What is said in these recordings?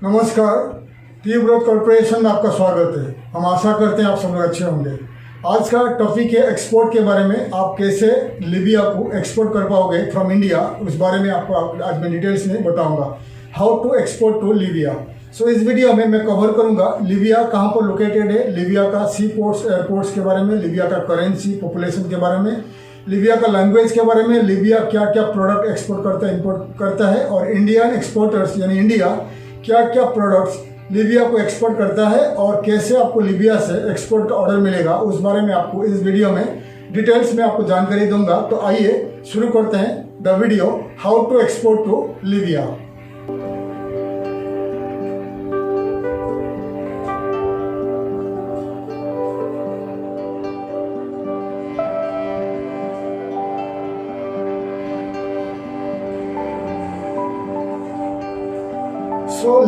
नमस्कार, T growth corporation में आपका स्वागत है। हम आशा करते हैं आप सब लोग अच्छे होंगे। आज का टॉपिक है एक्सपोर्ट के बारे में। आप कैसे लीबिया को एक्सपोर्ट कर पाओगे फ्रॉम इंडिया, उस बारे में आपको आज मैं डिटेल्स में बताऊंगा। How to export to Libya. So इस वीडियो में मैं कवर करूंगा लीबिया कहाँ पर लोकेटेड है, लीबिया का सी पोर्ट्स एयरपोर्ट्स के बारे में, लीबिया का करेंसी पॉपुलेशन के बारे में, लीबिया का लैंग्वेज के बारे में, लीबिया क्या क्या प्रोडक्ट एक्सपोर्ट करता है, इंपोर्ट करता है, और इंडियन एक्सपोर्टर्स यानी इंडिया क्या क्या प्रोडक्ट्स लीबिया को एक्सपोर्ट करता है और कैसे आपको लीबिया से एक्सपोर्ट का ऑर्डर मिलेगा, उस बारे में आपको इस वीडियो में डिटेल्स में आपको जानकारी दूंगा। तो आइए शुरू करते हैं the video how to export to Libya.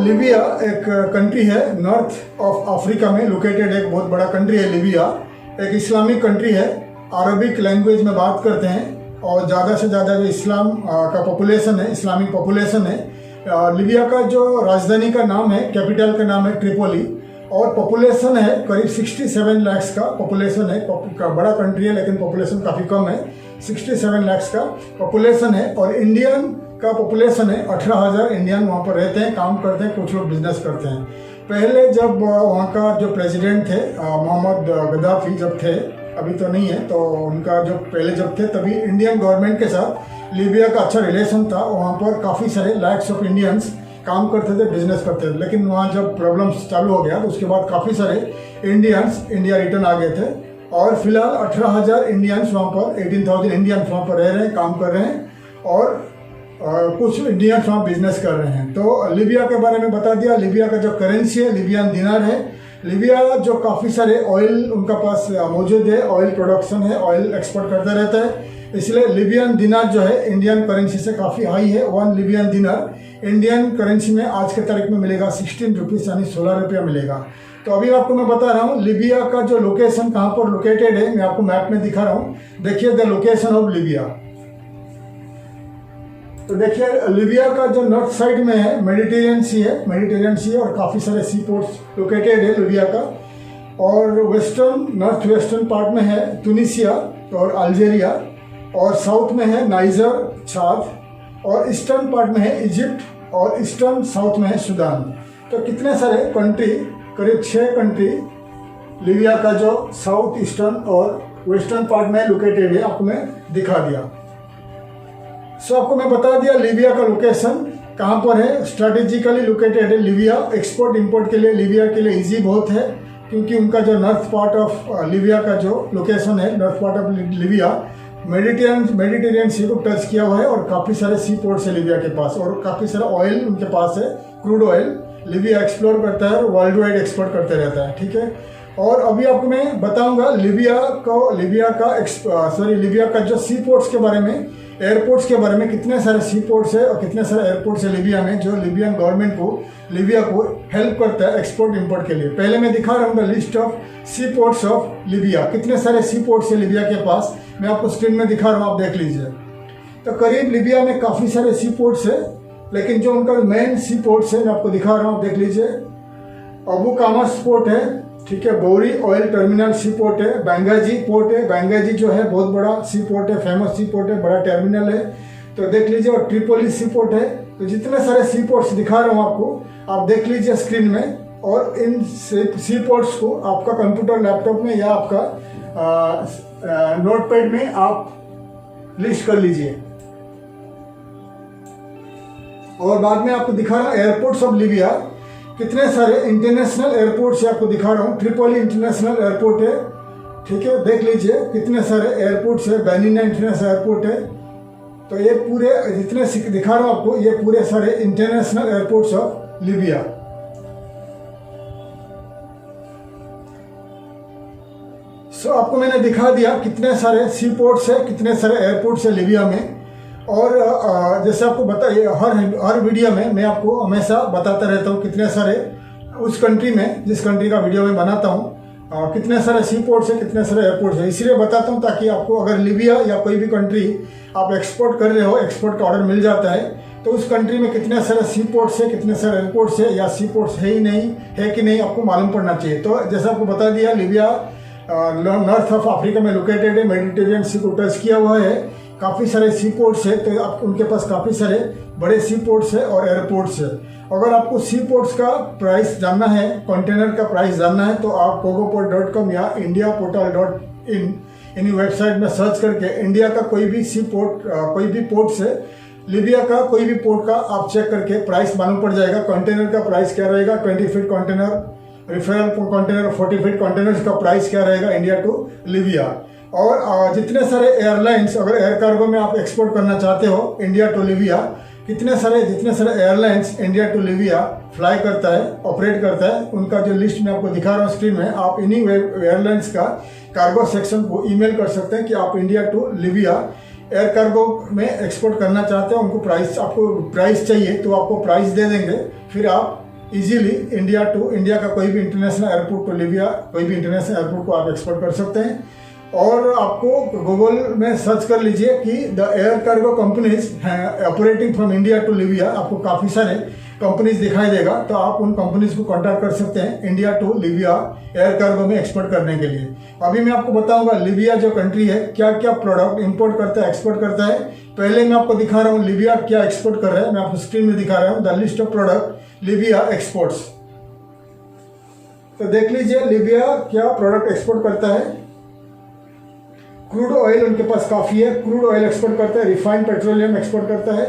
Libya एक कंट्री है, नॉर्थ ऑफ अफ्रीका में लोकेटेड एक बहुत बड़ा कंट्री है। लीबिया एक इस्लामिक कंट्री है, अरबिक लैंग्वेज में बात करते हैं और ज़्यादा से ज़्यादा जो इस्लाम का पॉपुलेशन है, इस्लामिक पॉपुलेशन है। लीबिया का जो राजधानी का नाम है, कैपिटल का नाम है ट्रिपोली, और पॉपुलेशन है करीब 67 लाख का पॉपुलेशन है। बड़ा कंट्री है लेकिन पॉपुलेशन काफ़ी कम है, 67 लाख का पॉपुलेशन है। और इंडियन का पॉपुलेशन है 18,000 इंडियन वहाँ पर रहते हैं, काम करते हैं, कुछ लोग बिजनेस करते हैं। पहले जब वहाँ का जो प्रेसिडेंट थे मोहम्मद गद्दाफी जब थे, अभी तो नहीं है, तो उनका जो पहले जब थे तभी इंडियन गवर्नमेंट के साथ लीबिया का अच्छा रिलेशन था। वहाँ पर काफ़ी सारे लैक्स ऑफ इंडियन्स काम करते थे, बिजनेस करते थे। लेकिन वहाँ जब प्रॉब्लम्स चालू हो गया तो उसके बाद काफ़ी सारे इंडियंस इंडिया रिटर्न आ गए थे। और फिलहाल 18,000 इंडियंस वहाँ पर, 18,000 इंडियंस वहाँ पर रह रहे हैं, काम कर रहे हैं, और कुछ इंडियंस वहाँ बिजनेस कर रहे हैं। तो लीबिया के बारे में बता दिया। लीबिया का जो करेंसी है लिबियन दिनार है। लीबिया जो काफ़ी सारे ऑयल उनका पास मौजूद है, ऑयल प्रोडक्शन है, ऑयल एक्सपोर्ट करता रहता है, इसलिए लिबियन दिनार जो है इंडियन करेंसी से काफ़ी हाई है। 1 लिबियन दिनार इंडियन करेंसी में आज के तारीख में मिलेगा 16 रुपीज़ यानी 16 रुपया मिलेगा। तो अभी आपको मैं बता रहा हूँ लीबिया का जो लोकेशन कहाँ पर लोकेटेड है, मैं आपको मैप में दिखा रहा हूँ। देखिए द लोकेशन ऑफ लीबिया। तो देखिए लीबिया का जो नॉर्थ साइड में है मेडिटेरियन सी है, मेडिटेरियन सी है, और काफ़ी सारे सी पोर्ट्स लोकेटेड है लीबिया का। और वेस्टर्न नॉर्थ वेस्टर्न पार्ट में है तुनिसिया और अल्जीरिया, और साउथ में है नाइजर, चाद, और ईस्टर्न पार्ट में है इजिप्ट, और ईस्टर्न साउथ में है सूडान। तो कितने सारे कंट्री, करीब 6 कंट्री लीबिया का जो साउथ ईस्टर्न और वेस्टर्न पार्ट में लोकेटेड है, आपको मैं दिखा दिया। सो आपको मैं बता दिया लीबिया का लोकेशन कहाँ पर है, स्ट्रैटेजिकली लोकेटेड है। लीबिया एक्सपोर्ट इंपोर्ट के लिए लीबिया के लिए इजी बहुत है, क्योंकि उनका जो नॉर्थ पार्ट ऑफ लीबिया का जो लोकेशन है, north part of Libya Mediterranean sea को टच किया हुआ है, और काफ़ी सारे सी पोर्ट्स है लीबिया के पास, और काफ़ी सारा ऑयल उनके पास है, क्रूड ऑयल लीबिया एक्सप्लोर करता है और वर्ल्ड वाइड एक्सपोर्ट करते रहता है। ठीक है, और अभी आपको मैं बताऊंगा लीबिया का जो सी पोर्ट्स के बारे में, एयरपोर्ट्स के बारे में। कितने सारे सी पोर्ट्स है और कितने सारे एयरपोर्ट्स है लीबिया में, जो लीबियन गवर्नमेंट को, लीबिया को हेल्प करता है एक्सपोर्ट इंपोर्ट के लिए। पहले मैं दिखा रहा हूँ list of sea ports of Libya. कितने सारे सी पोर्ट्स है लीबिया के पास, मैं आपको स्क्रीन में दिखा रहा हूँ, आप देख लीजिए। तो करीब लीबिया में काफ़ी सारे सी पोर्ट्स है, लेकिन जो उनका मेन सी पोर्ट्स है मैं आपको दिखा रहा हूँ, आप देख लीजिए। अबू कामस पोर्ट है, ठीक है, बोरी ऑयल टर्मिनल सी पोर्ट है, बेंगाजी पोर्ट है, बेंगाजी जो है बहुत बड़ा सी पोर्ट है, फेमस सी पोर्ट है, बड़ा टर्मिनल है, तो देख लीजिए। और ट्रिपोली सी पोर्ट है। तो जितने सारे सी पोर्ट्स दिखा रहा हूँ आपको, आप देख लीजिए स्क्रीन में, और इन सी पोर्ट्स को आपका कंप्यूटर लैपटॉप में या आपका नोटपैड में आप लिस्ट कर लीजिए। और बाद में आपको दिखा रहा हूँ एयरपोर्ट्स ऑफ लीबिया। कितने सारे इंटरनेशनल एयरपोर्ट से आपको दिखा रहा हूँ। ट्रिपोली इंटरनेशनल एयरपोर्ट है, ठीक है, देख लीजिए कितने सारे एयरपोर्ट्स है। बेनिना इंटरनेशनल एयरपोर्ट है। तो ये पूरे जितने दिखा रहा हूँ आपको, ये पूरे सारे इंटरनेशनल एयरपोर्ट्स ऑफ लीबिया। सो आपको मैंने दिखा दिया कितने सारे सी पोर्ट्स है, कितने सारे एयरपोर्ट्स है लीबिया में। और जैसे आपको बताइए, हर वीडियो में मैं आपको हमेशा बताता रहता हूँ कितने सारे उस कंट्री में, जिस कंट्री का वीडियो मैं बनाता हूँ, कितने सारे सी पोर्ट्स है, कितने सारे एयरपोर्ट्स है। इसलिए बताता हूँ ताकि आपको अगर लीबिया या कोई भी कंट्री आप एक्सपोर्ट कर रहे हो, एक्सपोर्ट का ऑर्डर मिल जाता है तो उस कंट्री में कितने सारे सी पोर्ट्स है, कितने सारे एयरपोर्ट्स है, या सी पोर्ट्स है ही नहीं है कि नहीं, आपको मालूम पड़ना चाहिए। तो जैसा आपको बता दिया, लीबिया नॉर्थ ऑफ अफ्रीका में लोकेटेड है, मेडिटेरियन सी को टच किया हुआ है, काफ़ी सारे सी पोर्ट्स है, तो आप उनके पास काफ़ी सारे बड़े सी पोर्ट्स है और एयरपोर्ट्स है। अगर आपको सी पोर्ट्स का प्राइस जानना है, कंटेनर का प्राइस जानना है, तो आप cogoport.com या indiaportal.in इन वेबसाइट में सर्च करके इंडिया का कोई भी सी पोर्ट, कोई भी पोर्ट से लीबिया का कोई भी पोर्ट का आप चेक करके प्राइस मालूम पड़ जाएगा। कंटेनर का प्राइस क्या रहेगा, 20 feet container, referral container, 40 feet container का प्राइस क्या रहेगा इंडिया टू लीबिया। और जितने सारे एयरलाइंस, अगर एयर कार्गो में आप एक्सपोर्ट करना चाहते हो इंडिया टू लीबिया, जितने सारे airlines India to Libya fly करता है, ऑपरेट करता है, उनका जो लिस्ट मैं आपको दिखा रहा हूँ स्क्रीन में, आप इन्हीं एयरलाइंस का कार्गो सेक्शन को ईमेल कर सकते हैं कि आप India to Libya air cargo में एक्सपोर्ट करना चाहते हैं, आपको प्राइस चाहिए तो आपको प्राइस दे देंगे। फिर आप इजीली इंडिया का कोई भी इंटरनेशनल एयरपोर्ट टू लीबिया, कोई भी इंटरनेशनल एयरपोर्ट को आप एक्सपोर्ट कर सकते हैं। और आपको गूगल में सर्च कर लीजिए कि the air cargo companies operating from India to Libya, आपको काफ़ी सारे कंपनीज दिखाई देगा, तो आप उन कंपनीज को कांटेक्ट कर सकते हैं India to Libya air cargo में एक्सपोर्ट करने के लिए। अभी मैं आपको बताऊंगा लीबिया जो कंट्री है क्या क्या प्रोडक्ट इंपोर्ट करता है, एक्सपोर्ट करता है। पहले मैं आपको दिखा रहा हूँ लीबिया क्या एक्सपोर्ट कर रहा है, मैं आपको स्क्रीन में दिखा रहा हूँ the list of product Libya exports. तो देख लीजिए लीबिया क्या प्रोडक्ट एक्सपोर्ट करता है। क्रूड ऑयल उनके पास काफ़ी है, क्रूड ऑयल एक्सपोर्ट करता है, रिफाइंड पेट्रोलियम एक्सपोर्ट करता है,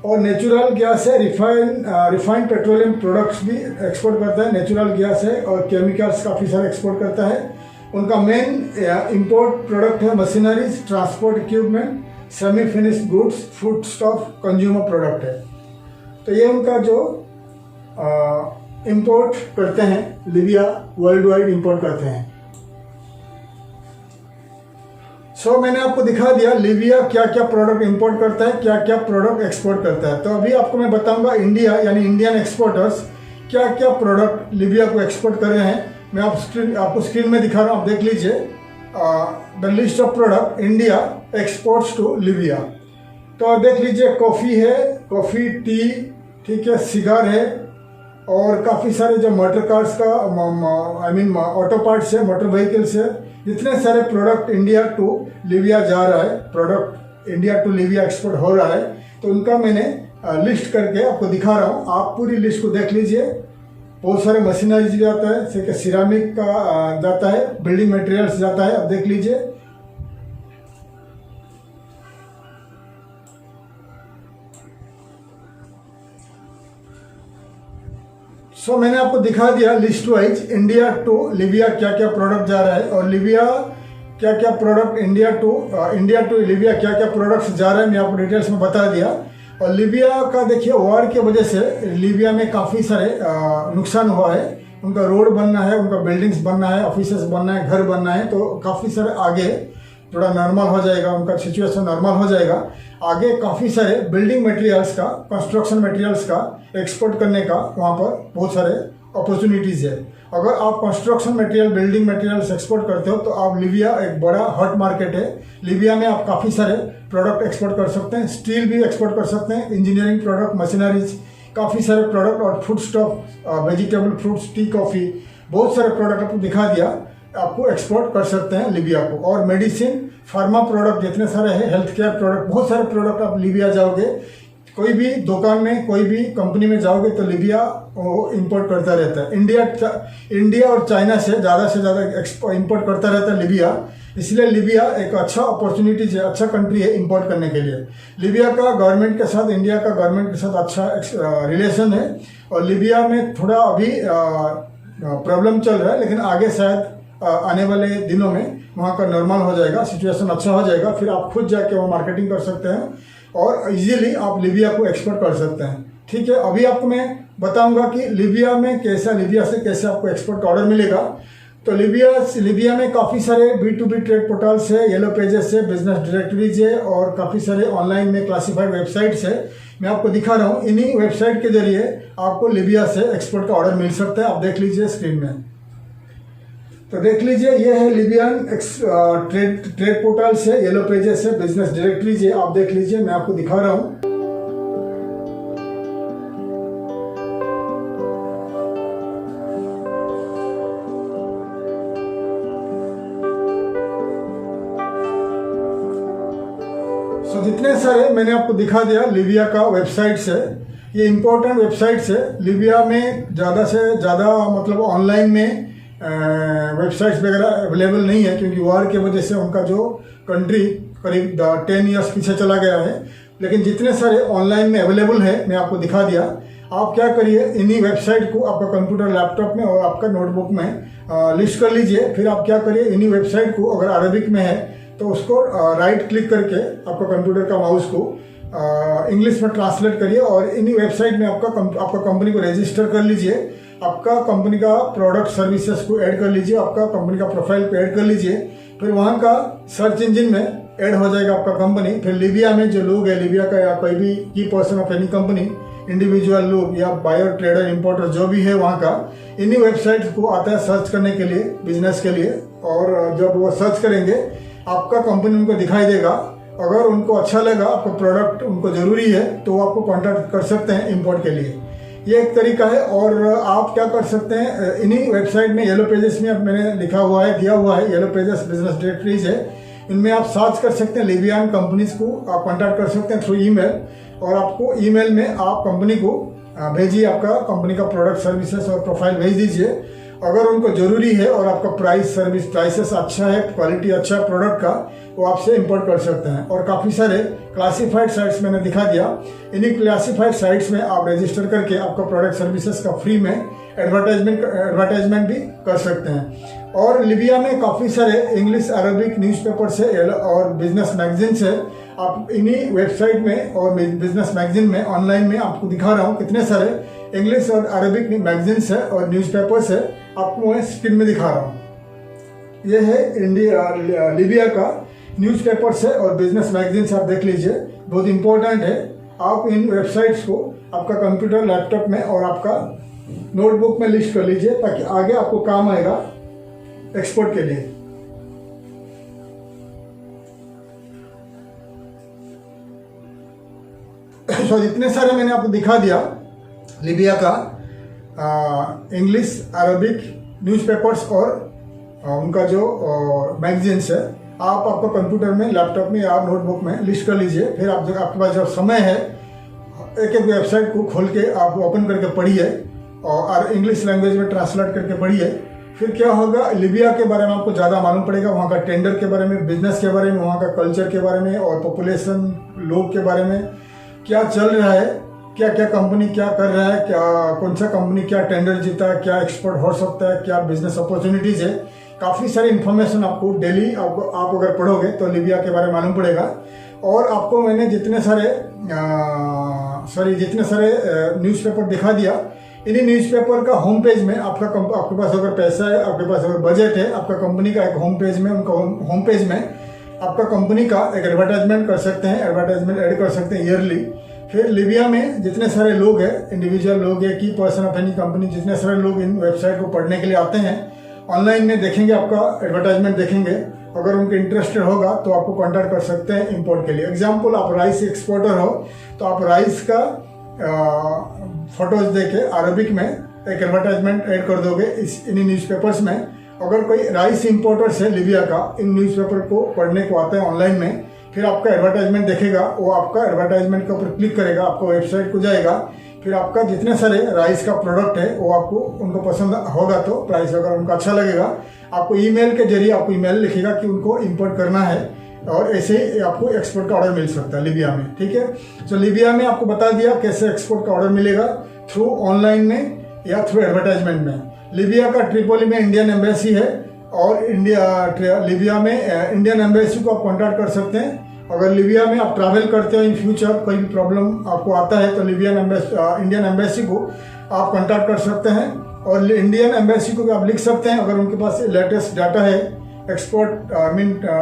और नेचुरल गैस है, रिफाइंड पेट्रोलियम प्रोडक्ट्स भी एक्सपोर्ट करता है, नेचुरल गैस है, और केमिकल्स काफ़ी सारे एक्सपोर्ट करता है। उनका मेन इंपोर्ट प्रोडक्ट है machineries, transport equipment, semi finished goods, food staff, consumer product है। तो ये उनका जो इंपोर्ट करते हैं लीबिया, वर्ल्ड वाइड इंपोर्ट करते हैं। मैंने आपको दिखा दिया लीबिया क्या क्या प्रोडक्ट इंपोर्ट करता है, क्या क्या प्रोडक्ट एक्सपोर्ट करता है। तो अभी आपको मैं बताऊंगा इंडिया यानी इंडियन एक्सपोर्टर्स क्या क्या प्रोडक्ट लीबिया को एक्सपोर्ट कर रहे हैं। मैं आपको स्क्रीन में दिखा रहा हूँ, आप देख लीजिए the list of product India exports to Libya. तो देख लीजिए कॉफ़ी है, कॉफ़ी, टी, ठीक है, सिगार है, और काफ़ी सारे जो मोटर कार्स का ऑटो पार्ट्स है, मोटर व्हीकल्स है, जितने सारे प्रोडक्ट इंडिया टू लीबिया जा रहा है, product India to Libya export हो रहा है, तो उनका मैंने लिस्ट करके आपको दिखा रहा हूँ। आप पूरी लिस्ट को देख लीजिए। बहुत सारे मशीनरीज जाता है, जैसे सिरामिक का जाता है, बिल्डिंग मटेरियल्स जाता है, आप देख लीजिए। मैंने आपको दिखा दिया list wise India to Libya क्या क्या प्रोडक्ट जा रहा है, और लीबिया क्या क्या प्रोडक्ट इंडिया टू लीबिया क्या क्या प्रोडक्ट्स जा रहे हैं, मैं आपको डिटेल्स में बता दिया। और लीबिया का देखिए वॉर की वजह से लीबिया में काफ़ी सारे नुकसान हुआ है। उनका रोड बनना है, उनका बिल्डिंग्स बनना है, ऑफिसेस बनना है, घर बनना है, तो काफ़ी सारे आगे थोड़ा नॉर्मल हो जाएगा, उनका सिचुएशन नॉर्मल हो जाएगा। आगे काफ़ी सारे बिल्डिंग मटेरियल्स का, कंस्ट्रक्शन मटेरियल्स का एक्सपोर्ट करने का वहाँ पर बहुत सारे अपॉर्चुनिटीज़ है। अगर आप construction material, building materials export करते हो तो आप लीबिया एक बड़ा हॉट मार्केट है। लीबिया में आप काफ़ी सारे प्रोडक्ट एक्सपोर्ट कर सकते हैं, स्टील भी एक्सपोर्ट कर सकते हैं, इंजीनियरिंग प्रोडक्ट, मशीनरीज, काफ़ी सारे प्रोडक्ट, और food stock, vegetable, fruits, T, coffee, बहुत सारे प्रोडक्ट आपको दिखा दिया, आपको एक्सपोर्ट कर सकते हैं लीबिया को। और मेडिसिन, फार्मा प्रोडक्ट जितने सारे हैं, हेल्थ केयर प्रोडक्ट, बहुत सारे प्रोडक्ट आप लीबिया जाओगे, कोई भी दुकान में, कोई भी कंपनी में जाओगे तो लीबिया वो इंपोर्ट करता रहता है। इंडिया और चाइना से ज़्यादा इंपोर्ट करता रहता है लीबिया, इसलिए लीबिया एक अच्छा अपॉर्चुनिटीज है, अच्छा कंट्री है इंपोर्ट करने के लिए। लीबिया का गवर्नमेंट के साथ, इंडिया का गवर्नमेंट के साथ अच्छा रिलेशन है, और लीबिया में थोड़ा अभी प्रॉब्लम चल रहा है, लेकिन आगे शायद आने वाले दिनों में वहाँ का नॉर्मल हो जाएगा, सिचुएशन अच्छा हो जाएगा, फिर आप खुद जाके वहाँ मार्केटिंग कर सकते हैं और इजीली आप लीबिया को एक्सपोर्ट कर सकते हैं। ठीक है, अभी आपको मैं बताऊंगा कि लीबिया से कैसे आपको एक्सपोर्ट का ऑर्डर मिलेगा। तो लीबिया में काफ़ी सारे B2B ट्रेड पोर्टल्स है, येलो पेजेस है, बिजनेस डायरेक्टरीज है, और काफ़ी सारे ऑनलाइन में क्लासिफाइड वेबसाइट्स है। मैं आपको दिखा रहा हूँ, इन्हीं वेबसाइट के जरिए आपको लीबिया से एक्सपोर्ट का ऑर्डर मिल सकता है। आप देख लीजिए स्क्रीन में, तो देख लीजिए ये है लीबियन ट्रेड पोर्टल्स है, येलो पेजेस है, बिजनेस डायरेक्टरीज है, आप देख लीजिए, मैं आपको दिखा रहा हूँ। जितने सारे मैंने आपको दिखा दिया लीबिया का वेबसाइट्स है, ये इम्पोर्टेंट वेबसाइट्स है। लीबिया में ज़्यादा से ज़्यादा मतलब ऑनलाइन में वेबसाइट्स वगैरह अवेलेबल नहीं है, क्योंकि वार की वजह से उनका जो कंट्री करीब 10 ईयर्स पीछे चला गया है। लेकिन जितने सारे ऑनलाइन में अवेलेबल है मैं आपको दिखा दिया। आप क्या करिए, इन्हीं वेबसाइट को आपका कंप्यूटर लैपटॉप में और आपका नोटबुक में लिस्ट कर लीजिए। फिर आप क्या करिए, इन्हीं वेबसाइट को अगर अरबिक में है तो उसको राइट क्लिक करके आपका कंप्यूटर का माउस को इंग्लिश में ट्रांसलेट करिए और इन्हीं वेबसाइट में आपका कंपनी को रजिस्टर कर लीजिए। आपका कंपनी का प्रोडक्ट सर्विसेज को ऐड कर लीजिए, आपका कंपनी का प्रोफाइल को ऐड कर लीजिए। फिर वहाँ का सर्च इंजन में ऐड हो जाएगा आपका कंपनी। फिर लीबिया में जो लोग है, लीबिया का या कोई भी की person of any company, individual लोग या बायर ट्रेडर इंपोर्टर जो भी है वहाँ का, इन्हीं वेबसाइट को आता है सर्च करने के लिए, बिजनेस के लिए। और जब वो सर्च करेंगे आपका कंपनी उनको दिखाई देगा। अगर उनको अच्छा लगा, आपका प्रोडक्ट उनको ज़रूरी है, तो वो आपको कॉन्टैक्ट कर सकते हैं इंपोर्ट के लिए। ये एक तरीका है। और आप क्या कर सकते हैं, इन्हीं वेबसाइट में येलो पेजेस में मैंने लिखा हुआ है, दिया हुआ है, येलो पेजेस बिजनेस डायरेक्टरीज है। इनमें आप सर्च कर सकते हैं, लीबियन कंपनीज को आप कॉन्टैक्ट कर सकते हैं थ्रू ईमेल। और आपको ईमेल में आप कंपनी को भेजिए, आपका कंपनी का प्रोडक्ट सर्विसेज और प्रोफाइल भेज दीजिए। अगर उनको ज़रूरी है और आपका प्राइसेस अच्छा है, क्वालिटी अच्छा है प्रोडक्ट का, वो आपसे इंपोर्ट कर सकते हैं। और काफ़ी सारे क्लासीफाइड साइट्स मैंने दिखा दिया। इन्हीं क्लासीफाइड साइट्स में आप रजिस्टर करके आपका प्रोडक्ट सर्विसेज का फ्री में एडवर्टाइजमेंट भी कर सकते हैं। और लीबिया में काफ़ी सारे इंग्लिश अरबिक न्यूज़पेपर्स है और बिजनेस मैगजीन्स है। आप इन्हीं वेबसाइट में और बिजनेस मैगजीन में ऑनलाइन में आपको दिखा रहा हूँ कितने सारे इंग्लिश और अरबिक मैगजीन्स है और न्यूज़पेपर्स है, आपको मैं स्क्रीन में दिखा रहा हूँ। ये है लीबिया का न्यूज़पेपर्स है और बिजनेस मैगजीन्स, आप देख लीजिए, बहुत इंपॉर्टेंट है। आप इन वेबसाइट्स को आपका कंप्यूटर लैपटॉप में और आपका नोटबुक में लिस्ट कर लीजिए, ताकि आगे आपको काम आएगा एक्सपोर्ट के लिए। तो जितने सारे मैंने आपको दिखा दिया लीबिया का इंग्लिश अरबिक न्यूज़पेपर्स और उनका जो मैगजीन्स है, आप आपको कंप्यूटर में, लैपटॉप में या नोटबुक में लिस्ट कर लीजिए। फिर आपके पास जब समय है, एक एक वेबसाइट को खोल के आप ओपन करके पढ़िए और इंग्लिश लैंग्वेज में ट्रांसलेट करके पढ़िए। फिर क्या होगा, लीबिया के बारे में आपको ज़्यादा मालूम पड़ेगा, वहाँ का टेंडर के बारे में, बिजनेस के बारे में, वहाँ का कल्चर के बारे में और पॉपुलेशन लोग के बारे में क्या चल रहा है, क्या क्या कंपनी क्या कर रहा है, क्या कौन सा कंपनी क्या टेंडर जीता है, क्या एक्सपोर्ट हो सकता है, क्या बिजनेस अपॉर्चुनिटीज़ है। काफ़ी सारी इन्फॉर्मेशन आपको डेली आप अगर पढ़ोगे तो लीबिया के बारे में मालूम पड़ेगा। और आपको मैंने जितने सारे न्यूज़पेपर दिखा दिया, इन्हीं न्यूज़पेपर का होम पेज में आपके पास अगर पैसा है, आपके पास अगर बजट है, आपका कंपनी का एक होम पेज में, उनका होम पेज में आपका कंपनी का एक एडवर्टाइजमेंट कर सकते हैं, एडवर्टाइजमेंट ऐड कर सकते हैं ईयरली। फिर लीबिया में जितने सारे लोग हैं, इंडिविजुअल लोग हैं, की पर्सन ऑफ एनी कंपनी, जितने सारे लोग इन वेबसाइट को पढ़ने के लिए आते हैं, ऑनलाइन में देखेंगे, आपका एडवर्टाइजमेंट देखेंगे। अगर उनके इंटरेस्टेड होगा तो आपको कांटेक्ट कर सकते हैं इंपोर्ट के लिए। एग्जांपल, आप राइस एक्सपोर्टर हो तो आप राइस का फोटोज देके अरबिक में एक एडवर्टाइजमेंट ऐड कर दोगे इन्हीं न्यूज़पेपर्स में। अगर कोई राइस इंपोर्टर्स है लीबिया का, इन न्यूज़पेपर को पढ़ने को आता है ऑनलाइन में, फिर आपका एडवर्टाइजमेंट देखेगा, वो आपका एडवर्टाइजमेंट के ऊपर क्लिक करेगा, आपको वेबसाइट को जाएगा। फिर आपका जितने सारे राइस का प्रोडक्ट है वो आपको उनको पसंद होगा तो प्राइस अगर उनको अच्छा लगेगा, आपको ईमेल के जरिए आपको ईमेल लिखेगा कि उनको इंपोर्ट करना है, और ऐसे ही आपको एक्सपोर्ट का ऑर्डर मिल सकता है लीबिया में। ठीक है, तो लीबिया में आपको बता दिया कैसे एक्सपोर्ट का ऑर्डर मिलेगा, थ्रू ऑनलाइन में या थ्रू एडवर्टाइजमेंट में। लीबिया का ट्रिपोली में इंडियन एम्बेसी है और लीबिया में इंडियन एम्बेसी को आप कॉन्टैक्ट कर सकते हैं। अगर लीबिया में आप ट्रैवल करते हो, इन फ्यूचर कोई भी प्रॉब्लम आपको आता है तो इंडियन एम्बेसी को आप कॉन्टैक्ट कर सकते हैं। और इंडियन एम्बेसी को भी आप लिख सकते हैं, अगर उनके पास लेटेस्ट डाटा है, एक्सपोर्ट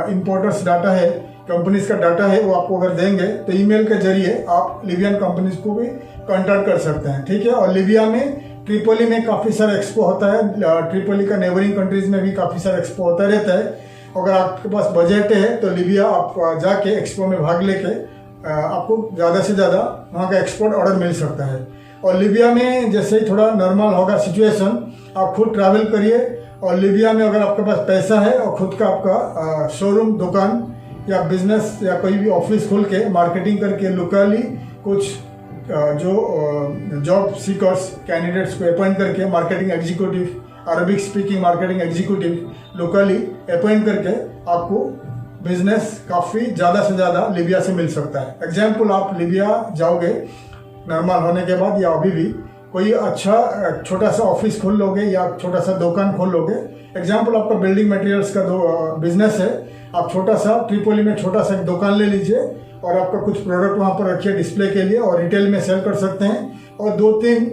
इंपोर्टर्स डाटा है, कंपनीज का डाटा है, वो आपको अगर देंगे तो ईमेल के जरिए आप लीबियन कंपनीज को भी कॉन्टैक्ट कर सकते हैं। ठीक है, और लीबिया में ट्रिपोली में काफ़ी सारा एक्सपो होता है, ट्रिपोली का नेबरिंग कंट्रीज में भी काफ़ी सारा एक्सपो होता रहता है। अगर आपके पास बजट है तो लीबिया आप जाके एक्सपो में भाग लेके आपको ज़्यादा से ज़्यादा वहाँ का एक्सपोर्ट ऑर्डर मिल सकता है। और लीबिया में जैसे ही थोड़ा नॉर्मल होगा सिचुएशन, आप खुद ट्रैवल करिए। और लीबिया में अगर आपके पास पैसा है और खुद का आपका शोरूम दुकान या बिजनेस या कोई भी ऑफिस खोल के मार्केटिंग करके लोकली कुछ जो जॉब सीकर्स कैंडिडेट्स को अपॉइंट करके marketing executive, Arabic speaking marketing executive locally appoint करके आपको बिजनेस काफ़ी ज़्यादा से ज़्यादा लीबिया से मिल सकता है। एग्जाम्पल, आप लीबिया जाओगे नॉर्मल होने के बाद या अभी भी कोई अच्छा छोटा सा ऑफिस खोल लोगे या छोटा सा दुकान खोल लोगे। एग्जाम्पल, आपका बिल्डिंग मटेरियल्स का बिजनेस है, आप छोटा सा ट्रिपोली में छोटा सा एक दुकान ले लीजिए और आपका कुछ प्रोडक्ट वहाँ पर रखिए डिस्प्ले के लिए और रिटेल में सेल कर सकते हैं। और 2-3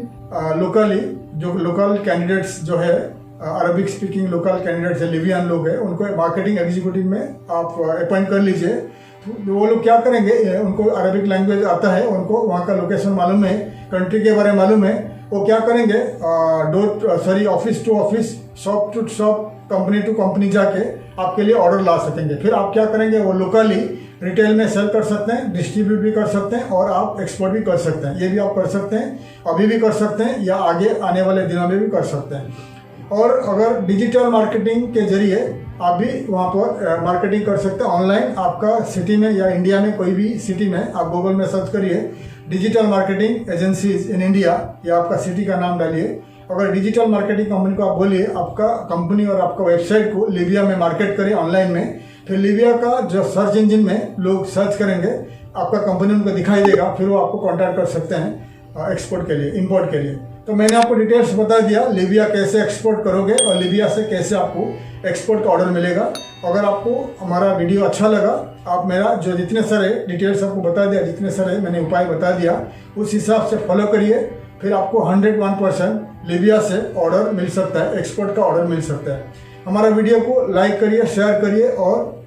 लोकली जो लोकल कैंडिडेट्स जो है अरबिक स्पीकिंग लोकल कैंडिडेट्स है, लिबियन लोग हैं, उनको मार्केटिंग एग्जीक्यूटिव में आप अपॉइंट कर लीजिए। तो वो लोग क्या करेंगे, उनको अरबिक लैंग्वेज आता है, उनको वहाँ का लोकेशन मालूम है, कंट्री के बारे में मालूम है, वो क्या करेंगे office to office, shop to shop, company to company जाके आपके लिए ऑर्डर ला सकेंगे। फिर आप क्या करेंगे, वो लोकली रिटेल में सेल कर सकते हैं, डिस्ट्रीब्यूट भी कर सकते हैं और आप एक्सपोर्ट भी कर सकते हैं। ये भी आप कर सकते हैं, अभी भी कर सकते हैं या आगे आने वाले दिनों में भी कर सकते हैं। और अगर डिजिटल मार्केटिंग के जरिए आप भी वहाँ पर मार्केटिंग कर सकते हैं ऑनलाइन। आपका सिटी में या इंडिया में कोई भी सिटी में आप गूगल में सर्च करिए digital marketing agencies in India या आपका सिटी का नाम डालिए। अगर डिजिटल मार्केटिंग कंपनी को आप बोलिए आपका कंपनी और आपका वेबसाइट को लीबिया में मार्केट करें ऑनलाइन में, फिर लीबिया का जो सर्च इंजन में लोग सर्च करेंगे, आपका कंपनी उनको दिखाई देगा, फिर वो आपको कॉन्टैक्ट कर सकते हैं एक्सपोर्ट के लिए, इंपोर्ट के लिए। तो मैंने आपको डिटेल्स बता दिया लीबिया कैसे एक्सपोर्ट करोगे और लीबिया से कैसे आपको एक्सपोर्ट का ऑर्डर मिलेगा। अगर आपको हमारा वीडियो अच्छा लगा, आप मेरा जो जितने सारे डिटेल्स आपको बता दिया, जितने सारे मैंने उपाय बता दिया, उस हिसाब से फॉलो करिए, फिर आपको 101% लीबिया से ऑर्डर मिल सकता है, एक्सपोर्ट का ऑर्डर मिल सकता है। हमारा वीडियो को लाइक करिए, शेयर करिए और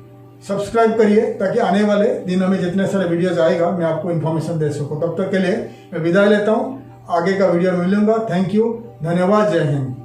सब्सक्राइब करिए ताकि आने वाले दिनों में जितने सारे वीडियोज आएगा मैं आपको इन्फॉर्मेशन दे सकूँ। तब तक के लिए मैं विदाई लेता हूँ, आगे का वीडियो में मिलूंगा। थैंक यू, धन्यवाद, जय हिंद।